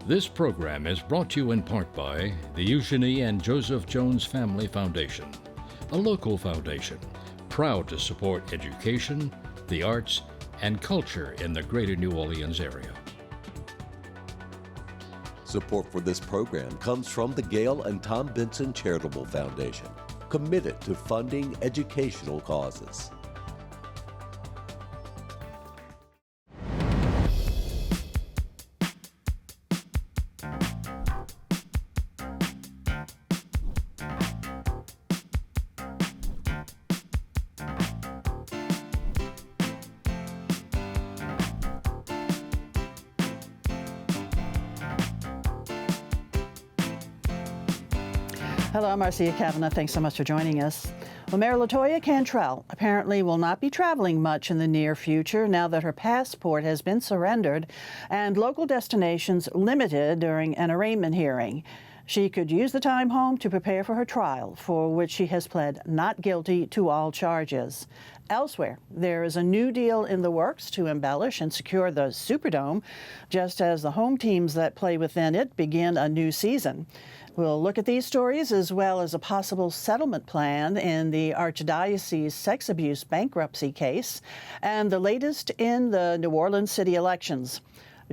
This program is brought to you in part by the Eugenie and Joseph Jones Family Foundation, a local foundation proud to support education, the arts, and culture in the greater New Orleans area. Support for this program comes from the Gail and Tom Benson Charitable Foundation, committed to funding educational causes. Hello, I'm Marcia Kavanaugh. Thanks so much for joining us. Well, Mayor LaToya Cantrell apparently will not be traveling much in the near future now that her passport has been surrendered and local destinations limited during an arraignment hearing. She could use the time home to prepare for her trial, for which she has pled not guilty to all charges. Elsewhere, there is a new deal in the works to embellish and secure the Superdome, just as the home teams that play within it begin a new season. We'll look at these stories as well as a possible settlement plan in the archdiocese sex abuse bankruptcy case and the latest in the New Orleans city elections.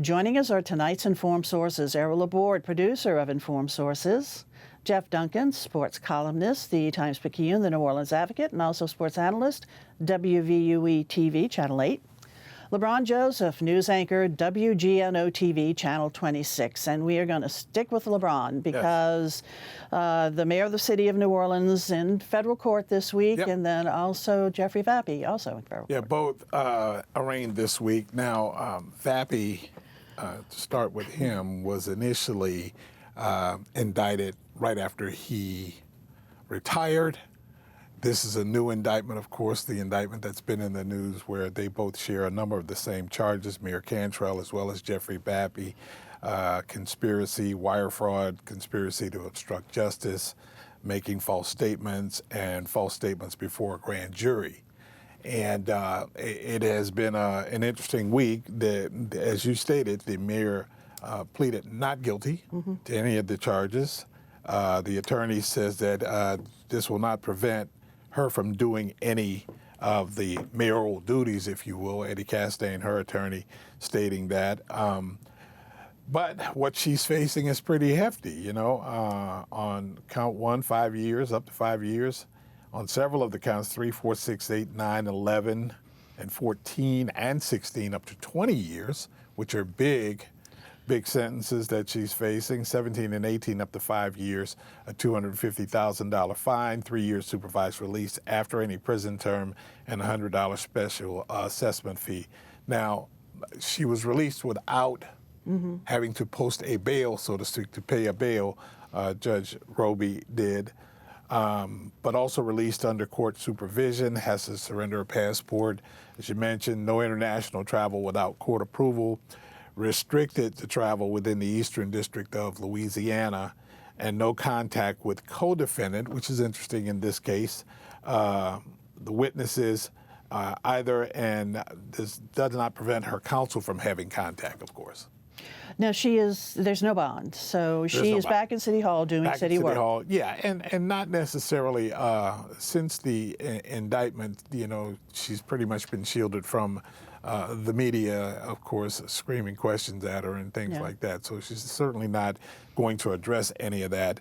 Joining us are tonight's Informed Sources, Errol Laborde, producer of Informed Sources, Jeff Duncan, sports columnist, the Times-Picayune, the New Orleans Advocate, and also sports analyst, WVUE-TV Channel 8. LeBron Joseph, news anchor, WGNO-TV Channel 26. And we are going to stick with LeBron because the mayor of the city of New Orleans in federal court this week, and then also Jeffrey Vappie, also in federal court. Both arraigned this week. Now, Vappie, to start with him, was initially indicted right after he retired. This is a new indictment, of course, the indictment that's been in the news where they both share a number of the same charges, Mayor Cantrell as well as Jeffrey Vappie, conspiracy, wire fraud, conspiracy to obstruct justice, making false statements, and false statements before a grand jury. And it has been an interesting week. As you stated, the mayor pleaded not guilty to any of the charges. The attorney says that this will not prevent her from doing any of the mayoral duties, if you will. Eddie Castaigne, her attorney, stating that. But what she's facing is pretty hefty, on count 1, 5 years, up to 5 years. On several of the counts, 3, 4, 6, 8, 9, 11, and 14, and 16, up to 20 years, which are big sentences that she's facing. 17 and 18 up to 5 years, a $250,000 fine, 3 years supervised release after any prison term, and a $100 special assessment fee. Now, she was released without having to post a bail, so to speak, to pay a bail. Judge Roby did, but also released under court supervision, has to surrender a passport. As you mentioned, no international travel without court approval, restricted to travel within the Eastern District of Louisiana, and no contact with co-defendant, which is interesting in this case, the witnesses either, and this does not prevent her counsel from having contact, of course. Now, there's no bond, so she is back in City Hall doing city work. Hall, yeah, and not necessarily, since the indictment, she's pretty much been shielded from the media, of course, screaming questions at her and things like that. So she's certainly not going to address any of that.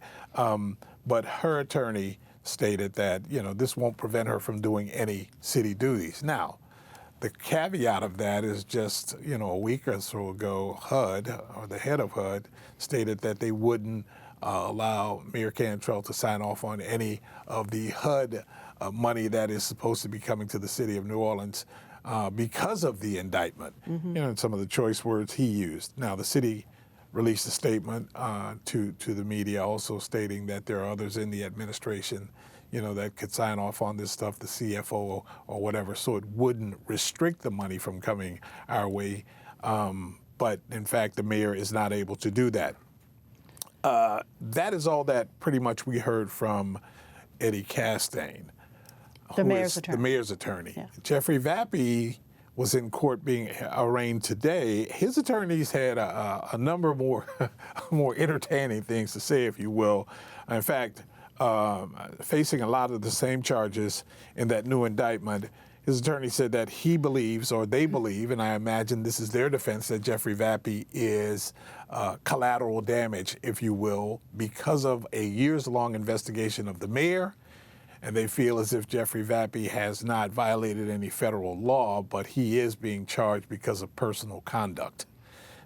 But her attorney stated that, this won't prevent her from doing any city duties. Now, the caveat of that is just, a week or so ago, HUD, or the head of HUD, stated that they wouldn't allow Mayor Cantrell to sign off on any of the HUD money that is supposed to be coming to the city of New Orleans because of the indictment, and some of the choice words he used. Now, the city released a statement to the media also stating that there are others in the administration, that could sign off on this stuff, the CFO or whatever, so it wouldn't restrict the money from coming our way. But in fact, the mayor is not able to do that. That is all that pretty much we heard from Eddie Castaigne, the mayor's attorney. Yeah. Jeffrey Vappie was in court being arraigned today, his attorneys had a number more more entertaining things to say, if you will. In fact, facing a lot of the same charges in that new indictment, his attorney said that he believes, or they believe, and I imagine this is their defense, that Jeffrey Vappy is collateral damage, if you will, because of a years-long investigation of the mayor. And they feel as if Jeffrey Vappy has not violated any federal law, but he is being charged because of personal conduct.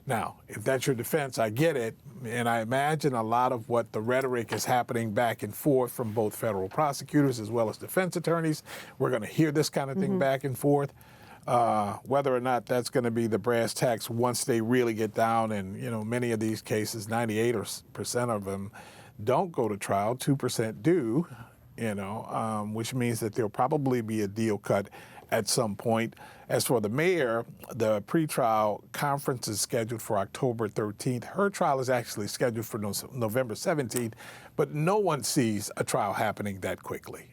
Now, if that's your defense, I get it. And I imagine a lot of what the rhetoric is happening back and forth from both federal prosecutors as well as defense attorneys. We're going to hear this kind of thing back and forth. Whether or not that's going to be the brass tacks once they really get down, and many of these cases, 98% of them don't go to trial, 2% do, which means that there'll probably be a deal cut at some point. As for the mayor, the pretrial conference is scheduled for October 13th. Her trial is actually scheduled for November 17th, but no one sees a trial happening that quickly.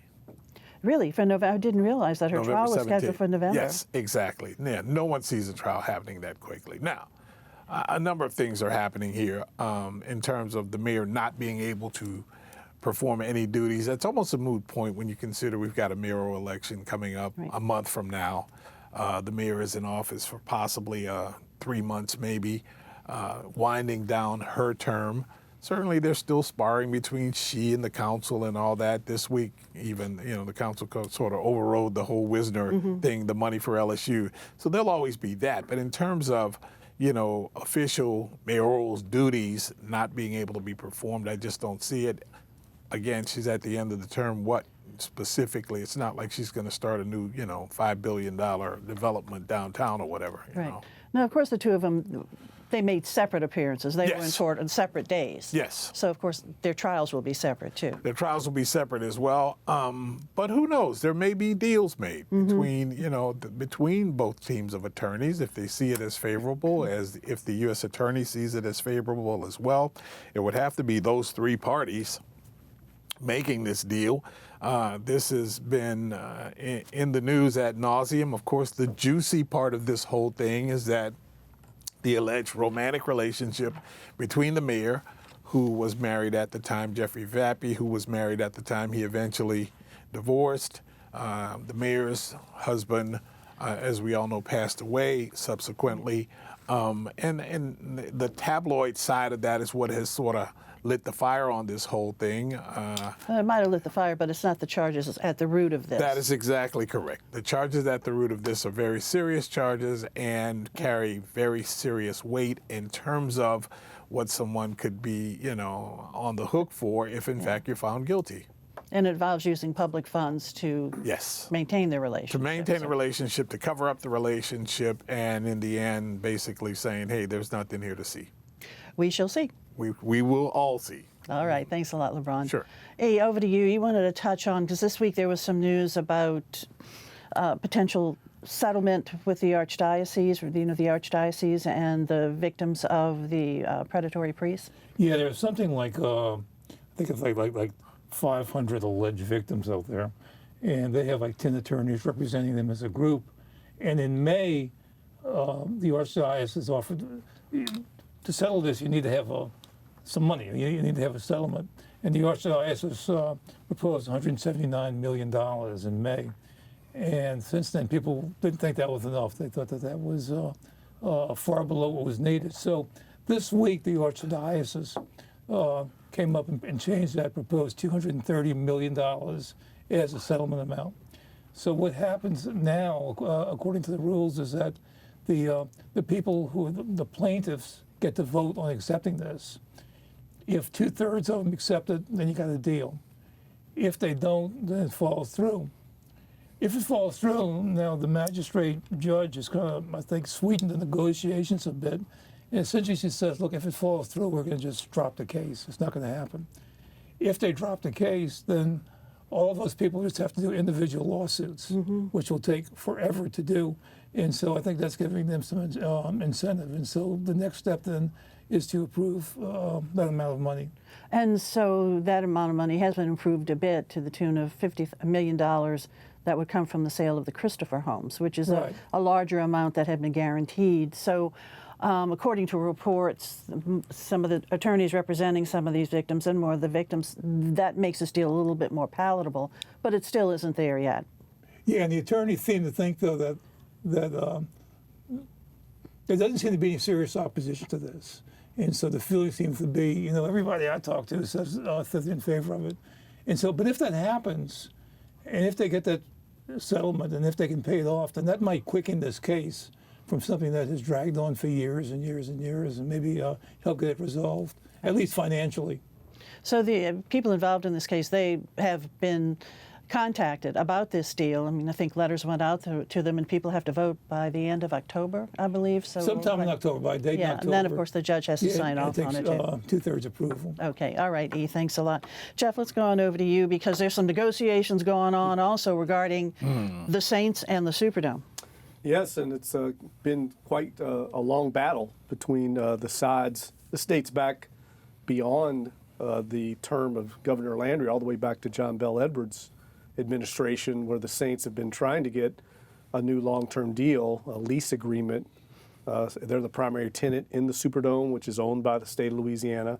Really? For November? I didn't realize that her November trial was 17th. scheduled for November. Yes, exactly. Yeah, no one sees a trial happening that quickly. Now, a number of things are happening here in terms of the mayor not being able to perform any duties. It's almost a moot point when you consider we've got a mayoral election coming up a month from now. The mayor is in office for possibly 3 months, maybe, winding down her term. Certainly, there's still sparring between she and the council and all that. This week, even, the council sort of overrode the whole Wisner thing, the money for LSU. So there'll always be that. But in terms of, official mayoral duties not being able to be performed, I just don't see it. Again, she's at the end of the term. What specifically? It's not like she's going to start a new, $5 billion development downtown or whatever. Right. Now, of course, the two of them, they made separate appearances. They were in court on separate days. Yes. So, of course, their trials will be separate, too. Their trials will be separate as well. But who knows? There may be deals made between both teams of attorneys if they see it as favorable, as if the U.S. attorney sees it as favorable as well. It would have to be those three parties making this deal. This has been in the news ad nauseum. Of course, the juicy part of this whole thing is that the alleged romantic relationship between the mayor, who was married at the time, Jeffrey Vappy, who was married at the time he eventually divorced. The mayor's husband, as we all know, passed away subsequently. And the tabloid side of that is what has sort of lit the fire on this whole thing. It might have lit the fire, but it's not the charges at the root of this. That is exactly correct. The charges at the root of this are very serious charges and carry very serious weight in terms of what someone could be, on the hook for if, in fact, you're found guilty. And it involves using public funds to maintain the relationship. To maintain the relationship, to cover up the relationship, and in the end, basically saying, hey, there's nothing here to see. We shall see. We will all see. All right. Thanks a lot, LeBron. Sure. Hey, over to you. You wanted to touch on, because this week there was some news about potential settlement with the archdiocese, or the archdiocese and the victims of the predatory priests. Yeah, there's something like, I think it's like 500 alleged victims out there, and they have like 10 attorneys representing them as a group. And in May, the archdiocese offered, to settle this, you need to have some money. You need to have a settlement. And the archdiocese proposed $179 million in May. And since then, people didn't think that was enough. They thought that was far below what was needed. So this week, the archdiocese came up and changed that, proposed $230 million as a settlement amount. So what happens now, according to the rules, is that the people who are the plaintiffs get to vote on accepting this. If 2/3 of them accept it, then you got a deal. If they don't, then it falls through. If it falls through, now the magistrate judge is kind of, I think, sweetened the negotiations a bit. And essentially she says, look, if it falls through, we're going to just drop the case. It's not going to happen. If they drop the case, then all of those people just have to do individual lawsuits, which will take forever to do. And so I think that's giving them some incentive. And so the next step then is to approve that amount of money. And so that amount of money has been improved a bit to the tune of $50 million that would come from the sale of the Christopher homes, which is Right. a larger amount that had been guaranteed. So according to reports, some of the attorneys representing some of these victims and more of the victims, that makes this deal a little bit more palatable, but it still isn't there yet. Yeah, and the attorneys seem to think, though, that there doesn't seem to be any serious opposition to this. And so the feeling seems to be, everybody I talk to says that they're in favor of it. And so, but if that happens, and if they get that settlement, and if they can pay it off, then that might quicken this case from something that has dragged on for years and years and years, and maybe help get it resolved, at least financially. So the people involved in this case, they have been contacted about this deal. I mean, I think letters went out to them, and people have to vote by the end of October, I believe. So sometime in October, by date in October. And then, of course, the judge has to sign off on it, too. It takes 2/3 approval. Okay, all right, E, thanks a lot. Jeff, let's go on over to you, because there's some negotiations going on also regarding the Saints and the Superdome. Yes, and it's been quite a long battle between the sides. This dates back beyond the term of Governor Landry, all the way back to John Bell Edwards' administration, where the Saints have been trying to get a new long-term deal, a lease agreement. They're the primary tenant in the Superdome, which is owned by the state of Louisiana.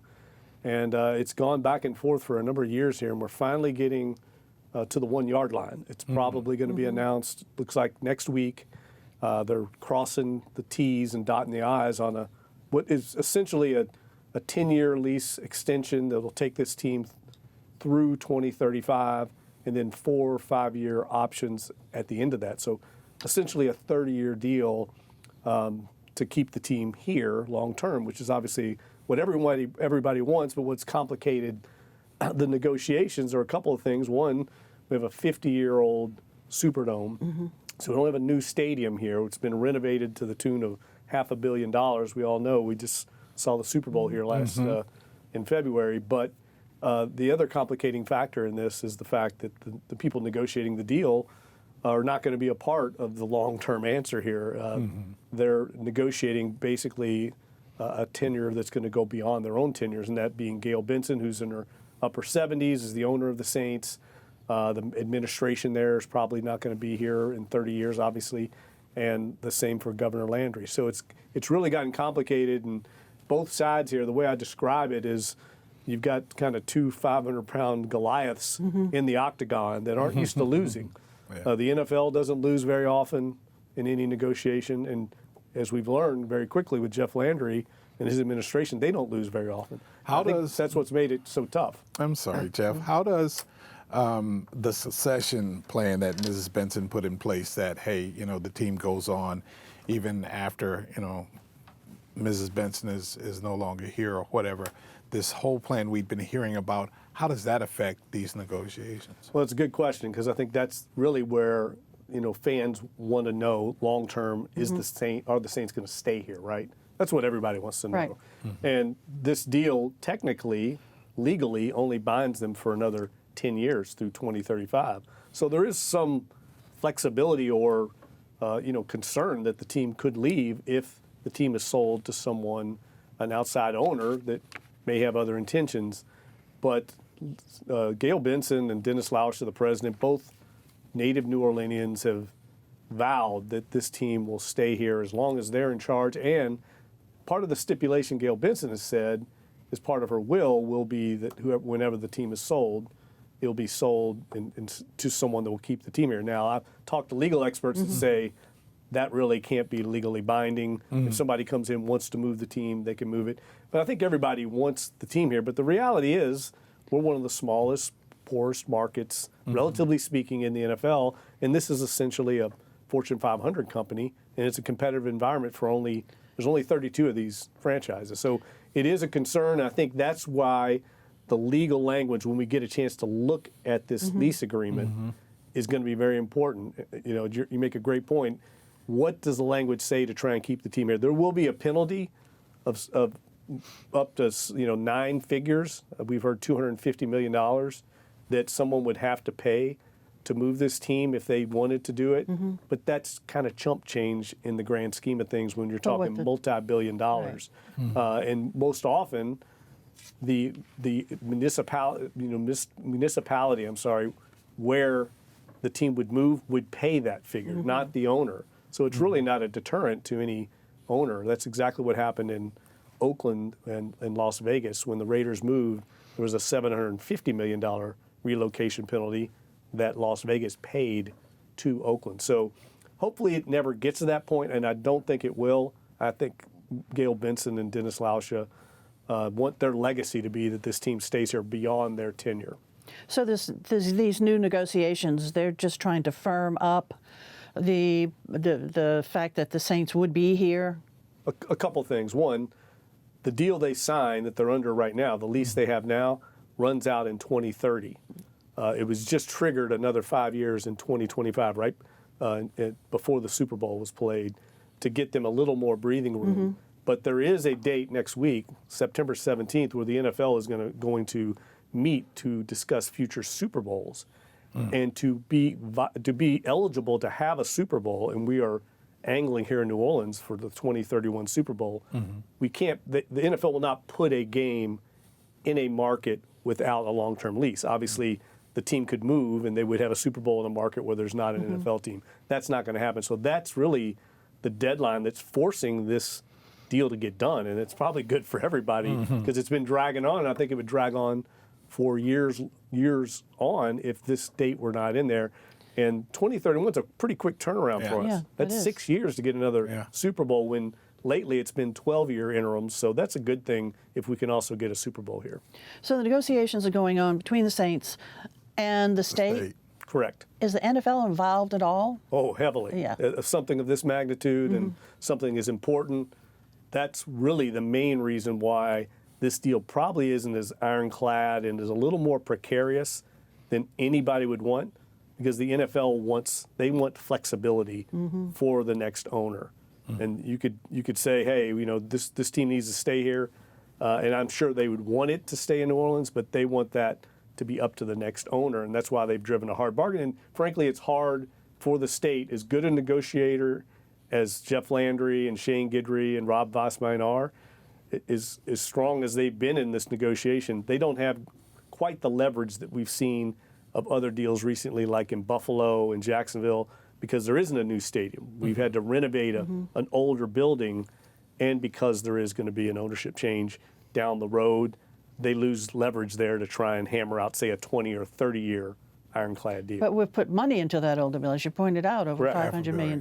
And it's gone back and forth for a number of years here, and we're finally getting to the 1-yard line. It's probably going to be announced, looks like next week. They're crossing the T's and dotting the I's on what is essentially a 10-year lease extension that will take this team through 2035, and then 4 or 5-year options at the end of that. So essentially a 30-year deal to keep the team here long term, which is obviously what everybody wants. But what's complicated the negotiations are a couple of things. One, we have a 50-year-old Superdome. So we don't have a new stadium here. It's been renovated to the tune of $500 million. We all know. We just saw the Super Bowl here last in February. But the other complicating factor in this is the fact that the people negotiating the deal are not going to be a part of the long-term answer here. They're negotiating basically a tenure that's going to go beyond their own tenures, and that being Gail Benson, who's in her upper 70s, is the owner of the Saints. The administration there is probably not going to be here in 30 years, obviously, and the same for Governor Landry. So it's really gotten complicated, and both sides here, the way I describe it is you've got kind of two 500-pound Goliaths in the octagon that aren't used to losing. The NFL doesn't lose very often in any negotiation, and as we've learned very quickly with Jeff Landry and his administration, they don't lose very often. That's what's made it so tough. I'm sorry, Jeff. How does the succession plan that Mrs. Benson put in place, that, hey, the team goes on even after, Mrs. Benson is no longer here or whatever, this whole plan we've been hearing about, how does that affect these negotiations? Well, it's a good question, because I think that's really where, fans want to know long term, are the Saints going to stay here, right? That's what everybody wants to know. Right. And this deal technically, legally, only binds them for another 10 years through 2035. So there is some flexibility or concern that the team could leave if the team is sold to someone, an outside owner that may have other intentions. But Gail Benson and Dennis Lauscher, the president, both native New Orleanians, have vowed that this team will stay here as long as they're in charge. And part of the stipulation Gail Benson has said as part of her will be that whenever the team is sold, it'll be sold to someone that will keep the team here. Now, I've talked to legal experts that say that really can't be legally binding. If somebody comes in, wants to move the team, they can move it. But I think everybody wants the team here. But the reality is we're one of the smallest, poorest markets, relatively speaking, in the NFL. And this is essentially a Fortune 500 company, and it's a competitive environment there's only 32 of these franchises. So it is a concern. I think that's why the legal language, when we get a chance to look at this lease agreement, is going to be very important. You make a great point. What does the language say to try and keep the team here? There will be a penalty of up to 9 figures. We've heard $250 million that someone would have to pay to move this team if they wanted to do it. But that's kind of chump change in the grand scheme of things when you're talking multi-billion dollars. And most often, the municipality, where the team would move, would pay that figure, not the owner. So it's really not a deterrent to any owner. That's exactly what happened in Oakland and Las Vegas. When the Raiders moved, there was a $750 million relocation penalty that Las Vegas paid to Oakland. So hopefully it never gets to that point, and I don't think it will. I think Gail Benson and Dennis Lauscha want their legacy to be that this team stays here beyond their tenure. So these new negotiations, they're just trying to firm up the fact that the Saints would be here? A couple things. One, the deal they signed that they're under right now, the lease they have now, runs out in 2030. It was just triggered another 5 years in 2025, right before the Super Bowl was played, to get them a little more breathing room. But there is a date next week, September 17th, where the NFL is going to meet to discuss future Super Bowls. And to be eligible to have a Super Bowl, and we are angling here in New Orleans for the 2031 Super Bowl, we can't. The NFL will not put a game in a market without a long-term lease. Obviously, the team could move, and they would have a Super Bowl in a market where there's not an NFL team. That's not going to happen. So that's really the deadline that's forcing this deal to get done, and it's probably good for everybody because it's been dragging on, and I think it would drag on for years on if this date were not in there. And 2031 is a pretty quick turnaround for us. Yeah, That's 6 years to get another Super Bowl when lately it's been 12-year interims. So that's a good thing if we can also get a Super Bowl here. So the negotiations are going on between the Saints and the state? Correct. Is the NFL involved at all? Oh, heavily. Yeah. Something of this magnitude and something as important, that's really the main reason why this deal probably isn't as ironclad and is a little more precarious than anybody would want, because the NFL wants flexibility for the next owner. And you could say, hey, this team needs to stay here, and I'm sure they would want it to stay in New Orleans, but they want that to be up to the next owner, and that's why they've driven a hard bargain. And frankly, it's hard for the state, as good a negotiator as Jeff Landry and Shane Guidry and Rob Vossmein are, as strong as they've been in this negotiation, they don't have quite the leverage that we've seen of other deals recently, like in Buffalo and Jacksonville, because there isn't a new stadium. We've had to renovate an older building, and because there is going to be an ownership change down the road, they lose leverage there to try and hammer out, say, a 20 or 30-year ironclad deal. But we've put money into that older bill, as you pointed out, over $500 million.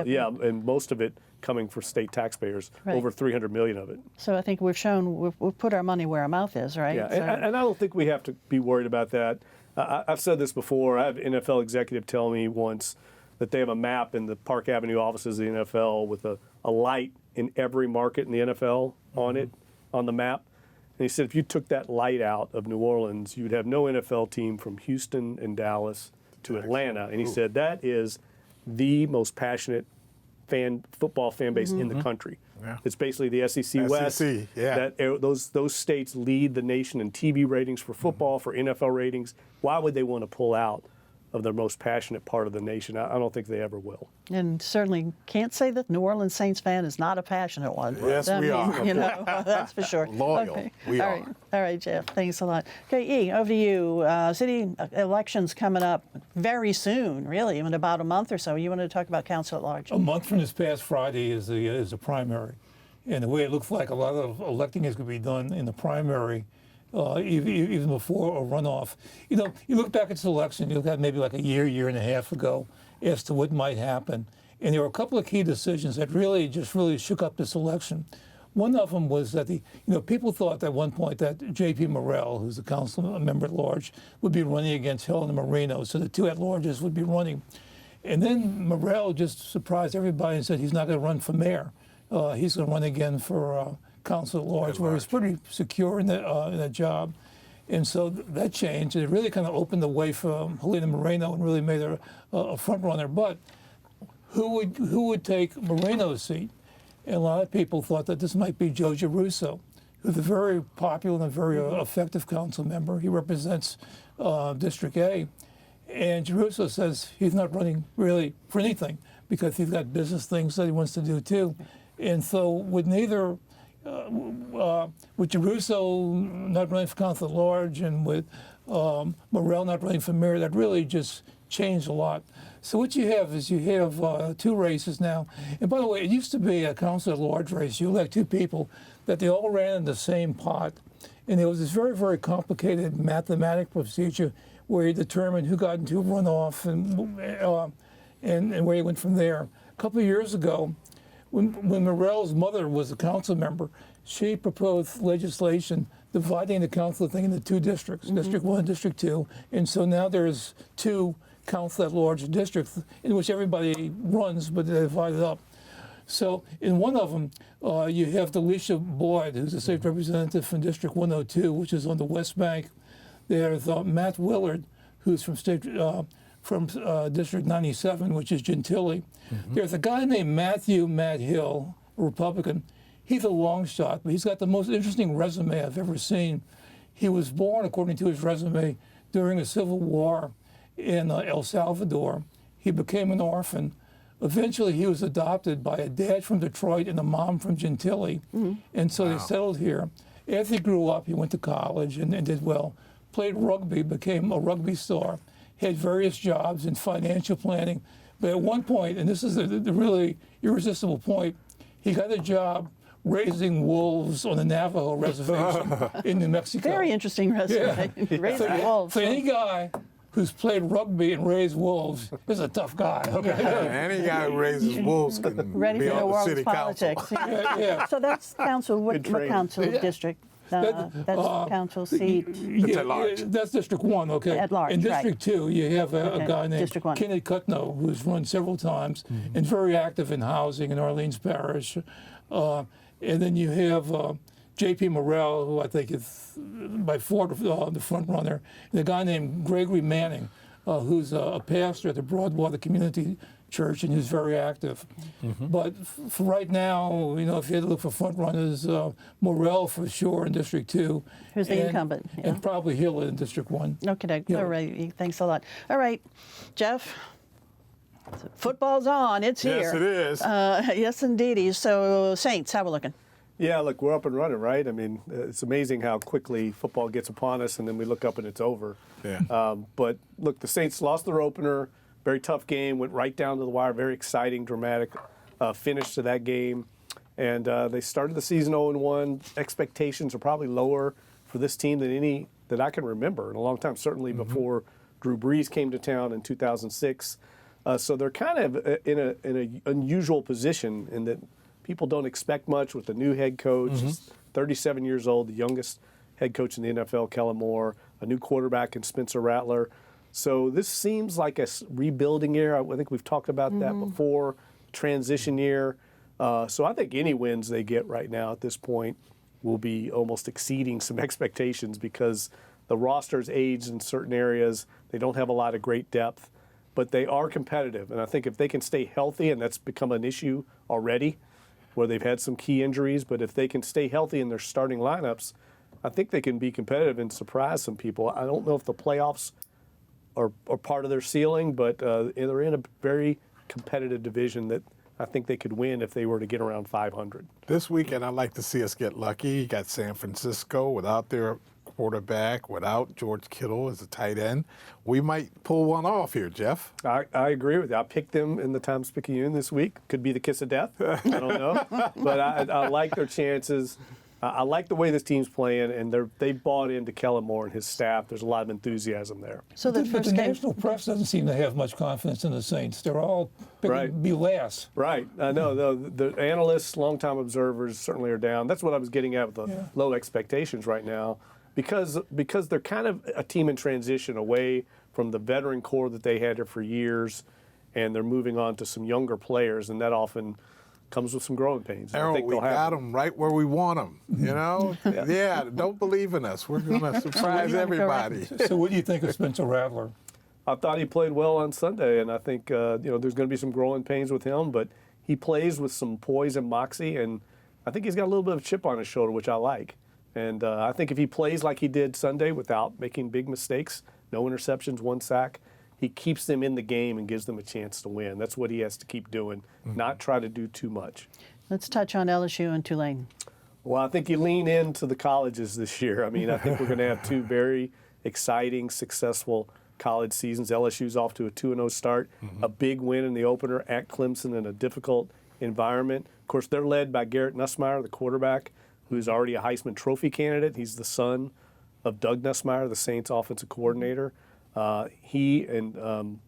Yeah, and most of it coming for state taxpayers, over $300 million of it. So I think we've put our money where our mouth is, right? Yeah, so, and I don't think we have to be worried about that. I've said this before. I had an NFL executive tell me once that they have a map in the Park Avenue offices of the NFL with a light in every market in the NFL on it, on the map. And he said if you took that light out of New Orleans, you'd have no NFL team from Houston and Dallas to Atlanta. And he said that is the most passionate football fan base in the country. Yeah. It's basically the SEC West. Yeah. Those states lead the nation in TV ratings for football, for NFL ratings. Why would they want to pull out of their most passionate part of the nation? I don't think they ever will. And certainly can't say that New Orleans Saints fan is not a passionate one. Yes, we are. That's for sure. Loyal. Okay. We All are. right. All right, Jeff. Thanks a lot. Okay, E, over to you. City elections coming up very soon, really, in about a month or so. You wanted to talk about council at large. A month from this past Friday is the primary. And the way it looks like a lot of electing is going to be done in the primary, even before a runoff. You look back at this election, you look at maybe like a year and a half ago as to what might happen. And there were a couple of key decisions that really shook up this election. One of them was that people thought at one point that J.P. Morrell, who's the council member at large, would be running against Helena Marino, so the two at-larges would be running. And then Morrell just surprised everybody and said he's not going to run for mayor. He's going to run again for council at large, where he's pretty secure in that job. And so that changed. It really kind of opened the way for Helena Moreno and really made her a front runner. But who would take Moreno's seat? And a lot of people thought that this might be Joe Giarrusso, who's a very popular and very effective council member. He represents District A. And Giarrusso says he's not running really for anything because he's got business things that he wants to do too. And so with Giarrusso not running for council at large, and with Morrell not running for mayor, that really just changed a lot. So what you have is two races now. And by the way, it used to be a council at large race. You elect two people that they all ran in the same pot. And there was this very, very complicated mathematical procedure where you determined who got into a runoff and where you went from there. A couple of years ago, when Morrell's mother was a council member, she proposed legislation dividing the council thing into two districts, District 1 and District 2. And so now there's two council at large districts in which everybody runs, but they're divided up. So in one of them, you have Delisha Boyd, who's a state representative from District 102, which is on the West Bank. There's Matt Willard, who's from District 97, which is Gentilly. There's a guy named Matt Hill, a Republican. He's a long shot, but he's got the most interesting resume I've ever seen. He was born, according to his resume, during a civil war in El Salvador. He became an orphan. Eventually, he was adopted by a dad from Detroit and a mom from Gentilly, and so they settled here. As he grew up, he went to college and did well. Played rugby, became a rugby star, had various jobs in financial planning. But at one point, and this is the really irresistible point, he got a job raising wolves on the Navajo reservation in New Mexico. Very interesting resume. Raising wolves. So any guy who's played rugby and raised wolves is a tough guy. Okay? Any guy who raises wolves can Ready be for the on the world's city politics. council. Yeah. So that's council. What council district? That's council seat. It's at large. That's District 1, okay. At large, in District 2, you have a guy named District 1. Kenneth Cutno, who's run several times and very active in housing in Orleans Parish. And then you have J.P. Morrell, who I think is by far the front runner, and a guy named Gregory Manning, who's a pastor at the Broadwater Community Church, and who's very active. But for right now, if you had to look for front runners, Morrell for sure in District 2. Who's the incumbent? Yeah. And probably Hill in District 1. Okay, all right. Thanks a lot. All right, Jeff. Football's on. It's here. Yes, it is. Yes, indeedy. So, Saints, how we looking? Yeah, look, we're up and running, right? I mean, it's amazing how quickly football gets upon us, and then we look up and it's over. Yeah. But look, the Saints lost their opener. Very tough game. Went right down to the wire. Very exciting, dramatic finish to that game. And they started the season 0-1. Expectations are probably lower for this team than any that I can remember in a long time. Certainly before Drew Brees came to town in 2006. So they're kind of in an unusual position in that people don't expect much with the new head coach. He's 37 years old, the youngest head coach in the NFL, Kellen Moore, a new quarterback in Spencer Rattler. So this seems like a rebuilding year. I think we've talked about that before, transition year. So I think any wins they get right now at this point will be almost exceeding some expectations because the roster's aged in certain areas. They don't have a lot of great depth, but they are competitive. And I think if they can stay healthy, and that's become an issue already, where they've had some key injuries, but if they can stay healthy in their starting lineups, I think they can be competitive and surprise some people. I don't know if the playoffs are part of their ceiling, but they're in a very competitive division that I think they could win if they were to get around 500. This weekend, I'd like to see us get lucky. You got San Francisco without their quarterback, without George Kittle as a tight end. We might pull one off here, Jeff. I agree with you. I picked them in the Times-Picayune this week. Could be the kiss of death. I don't know. But I like their chances. I like the way this team's playing, and they bought into Kellen Moore and his staff. There's a lot of enthusiasm there. So But the national press doesn't seem to have much confidence in the Saints. They're all picking to be last. Right. I know. The analysts, longtime observers certainly are down. That's what I was getting at with the low expectations right now. Because they're kind of a team in transition away from the veteran core that they had here for years, and they're moving on to some younger players, and that often comes with some growing pains. Errol, we got them right where we want them, Yeah, don't believe in us. We're going to surprise everybody. So what do you think of Spencer Rattler? I thought he played well on Sunday, and I think there's going to be some growing pains with him, but he plays with some poise and moxie, and I think he's got a little bit of a chip on his shoulder, which I like. And I think if he plays like he did Sunday without making big mistakes, no interceptions, one sack, he keeps them in the game and gives them a chance to win. That's what he has to keep doing, not try to do too much. Let's touch on LSU and Tulane. Well, I think you lean into the colleges this year. I mean, I think we're going to have two very exciting, successful college seasons. LSU's off to a 2-0 start, a big win in the opener at Clemson in a difficult environment. Of course, they're led by Garrett Nussmeier, the quarterback, who's already a Heisman Trophy candidate. He's the son of Doug Nussmeier, the Saints offensive coordinator. He and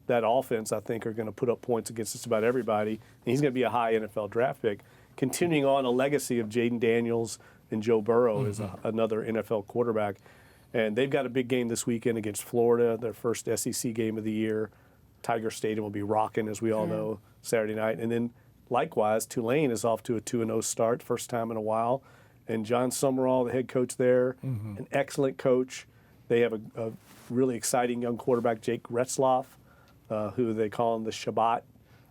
that offense, I think, are going to put up points against just about everybody, and he's going to be a high NFL draft pick. Continuing on a legacy of Jaden Daniels and Joe Burrow is another NFL quarterback. And they've got a big game this weekend against Florida, their first SEC game of the year. Tiger Stadium will be rocking, as we all know, Saturday night. And then, likewise, Tulane is off to a 2-0 start, first time in a while. And John Summerall, the head coach there, an excellent coach. They have a really exciting young quarterback, Jake Retzloff, who they call him the Shabbat.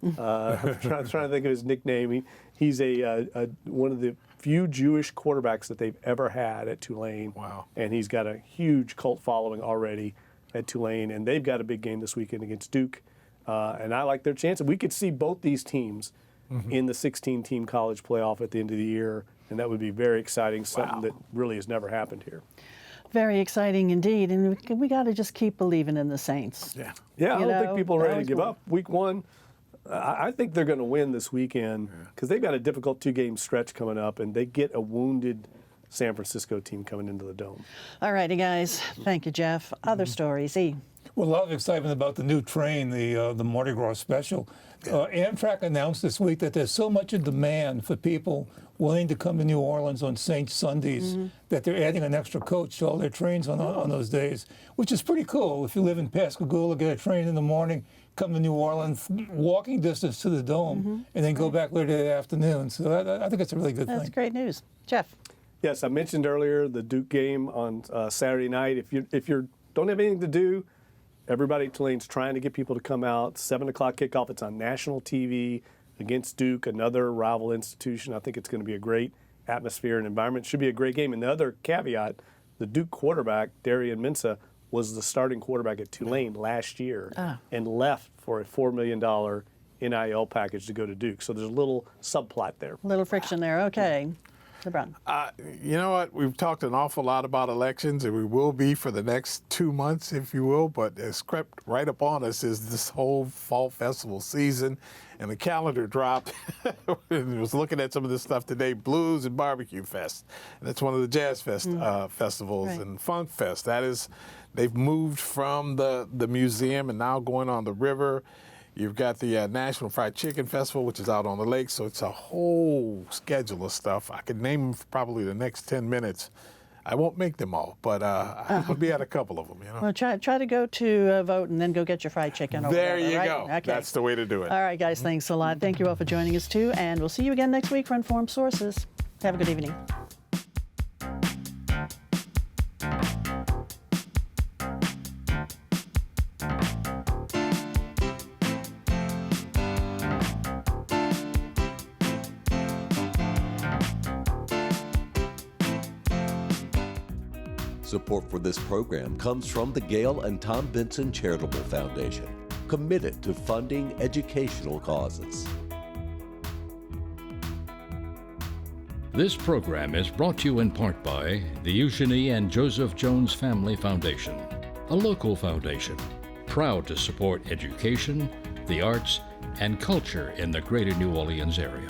I'm trying to think of his nickname. He's one of the few Jewish quarterbacks that they've ever had at Tulane. Wow. And he's got a huge cult following already at Tulane. And they've got a big game this weekend against Duke. And I like their chance. We could see both these teams in the 16-team college playoff at the end of the year. And that would be very exciting, something that really has never happened here. Very exciting indeed. And we got to just keep believing in the Saints. Yeah, I don't think people are ready to give up. Week one, I think they're going to win this weekend because they've got a difficult 2-game stretch coming up, and they get a wounded San Francisco team coming into the Dome. All righty, guys. Thank you, Jeff. Other stories, E. Well, a lot of excitement about the new train, the Mardi Gras special. Amtrak announced this week that there's so much in demand for people willing to come to New Orleans on Saint Sundays that they're adding an extra coach to all their trains on those days, which is pretty cool. If you live in Pascagoula, get a train in the morning, come to New Orleans, walking distance to the Dome, and then go back later that afternoon. So I think it's a really good thing. That's great news. Jeff. Yes, I mentioned earlier the Duke game on Saturday night. If you don't have anything to do, everybody at Tulane's trying to get people to come out. 7 o'clock kickoff. It's on national TV against Duke, another rival institution. I think it's going to be a great atmosphere and environment. Should be a great game. And the other caveat, the Duke quarterback, Darian Mensah, was the starting quarterback at Tulane last year and left for a $4 million NIL package to go to Duke. So there's a little subplot there. A little friction there. Okay. LeBron. You know what? We've talked an awful lot about elections, and we will be for the next 2 months, if you will. But as crept right upon us is this whole fall festival season, and the calendar dropped. I was looking at some of this stuff today, Blues and Barbecue Fest. And that's one of the Jazz Fest festivals, and Funk Fest. That is, they've moved from the museum and now going on the river. You've got the National Fried Chicken Festival, which is out on the lake. So it's a whole schedule of stuff. I could name them for probably the next 10 minutes. I won't make them all, but I'll be at a couple of them. You know? Well, try to go to vote and then go get your fried chicken. Or there whatever, you right? go. Okay. That's the way to do it. All right, guys. Thanks a lot. Thank you all for joining us, too. And we'll see you again next week for Informed Sources. Have a good evening. Support for this program comes from the Gail and Tom Benson Charitable Foundation, committed to funding educational causes. This program is brought to you in part by the Eugenie and Joseph Jones Family Foundation, a local foundation proud to support education, the arts, and culture in the greater New Orleans area.